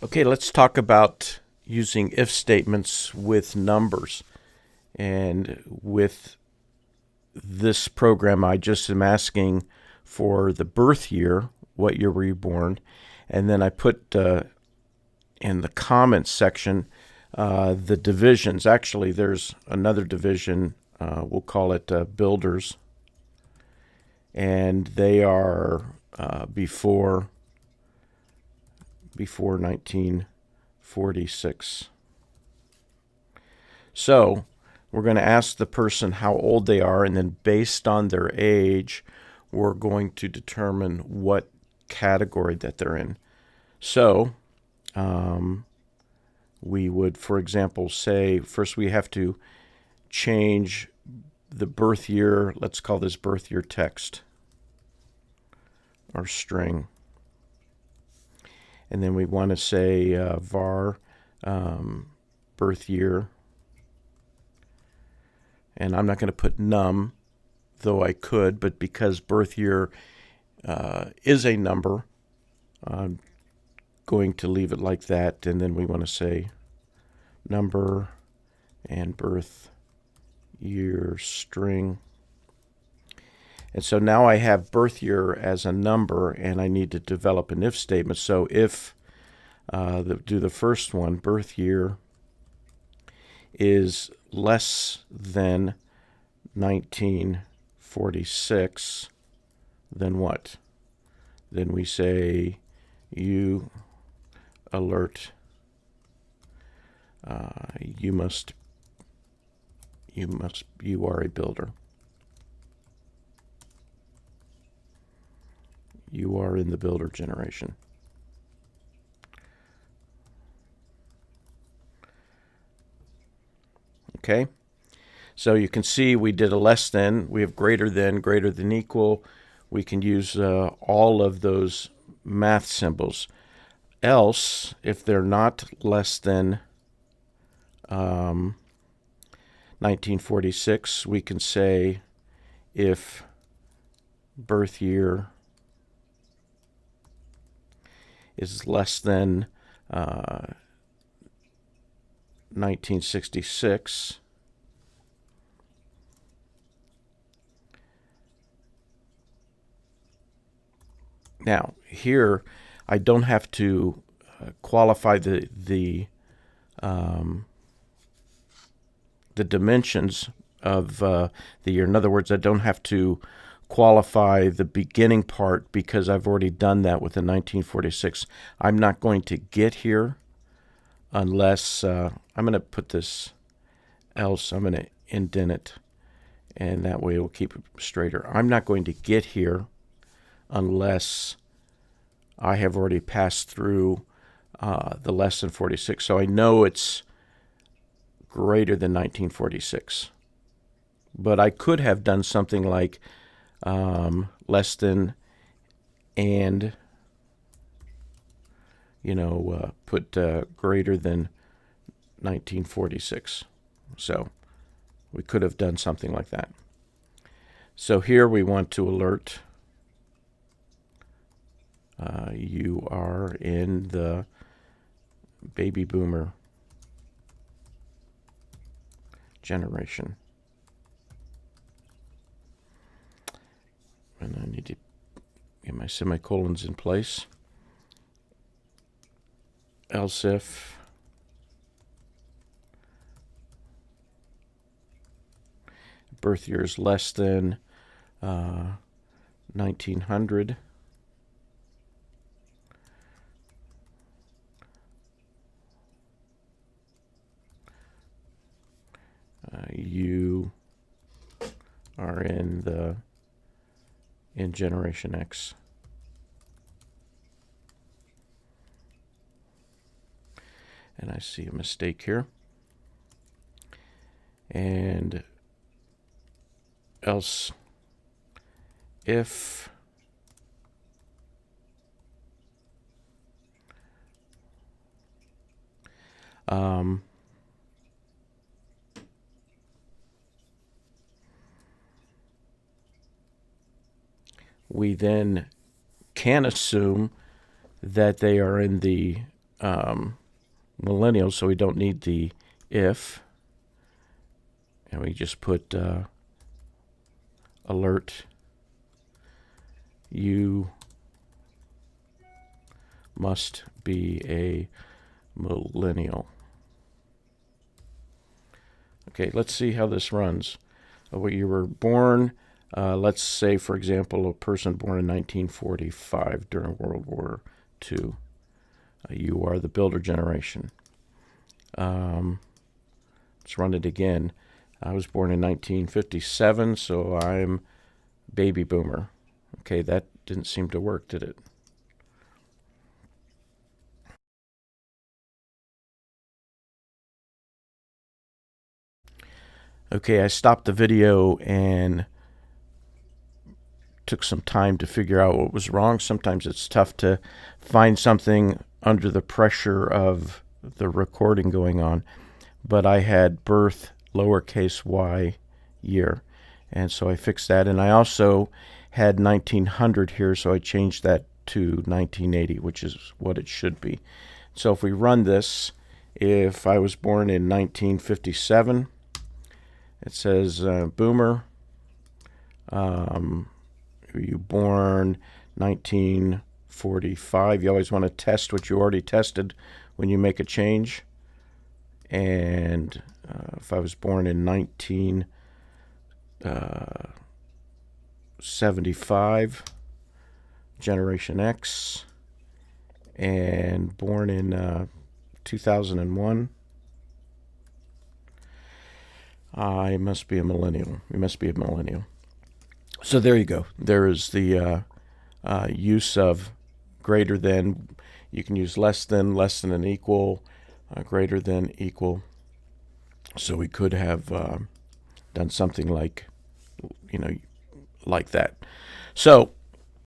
Okay, let's talk about using if statements with numbers. And with this program, I just am asking for the birth year, what year were you born, and then I put in the comments section the divisions. Actually, there's another division, we'll call it builders, and they are before 1946. So we're going to ask the person how old they are, and then based on their age, we're going to determine what category that they're in. So we would, for example, say first we have to change the birth year. Let's call this birth year text or string. And then we want to say var birth year. And I'm not going to put num, though I could, but because birth year is a number, I'm going to leave it like that. And then we want to say number and birth year string. And so now I have birth year as a number, and I need to develop an if statement. So if, do the first one, birth year is less than 1946, then what? Then we say you alert, you are a builder. You are in the builder generation. Okay, so you can see we did a less than, we have greater than equal. We can use all of those math symbols. Else, if they're not less than 1946, we can say if birth year is less than 1966, now here I don't have to qualify the dimensions of the year. In other words, I don't have to qualify the beginning part because I've already done that with the 1946. I'm not going to get here unless I'm going to put this else, I'm going to indent it, and that way it will keep it straighter. I'm not going to get here unless I have already passed through the less than 46. So I know it's greater than 1946. But I could have done something like less than and, put greater than 1946. So we could have done something like that. So here we want to alert you are in the baby boomer generation. And I need to get my semicolons in place. Else if birth year is less than 1900, you are in Generation X. And I see a mistake here. And else if we then can assume that they are in the millennials, so we don't need the if. And we just put alert, you must be a millennial. Okay, let's see how this runs. Well, you were born, let's say, for example, a person born in 1945 during World War II. You are the builder generation. Let's run it again. I was born in 1957, so I'm baby boomer. Okay, that didn't seem to work, did it? Okay, I stopped the video and took some time to figure out what was wrong. Sometimes it's tough to find something under the pressure of the recording going on. But I had birth lowercase y year, and so I fixed that. And I also had 1900 here, so I changed that to 1980, which is what it should be. So if we run this, if I was born in 1957, it says boomer. Were you born 1945? You always want to test what you already tested when you make a change. And if I was born in 1975, Generation X, and born in 2001, I must be a millennial. We must be a millennial. So there you go. There is the use of greater than. You can use less than and equal, greater than, equal. So we could have done something like, like that. So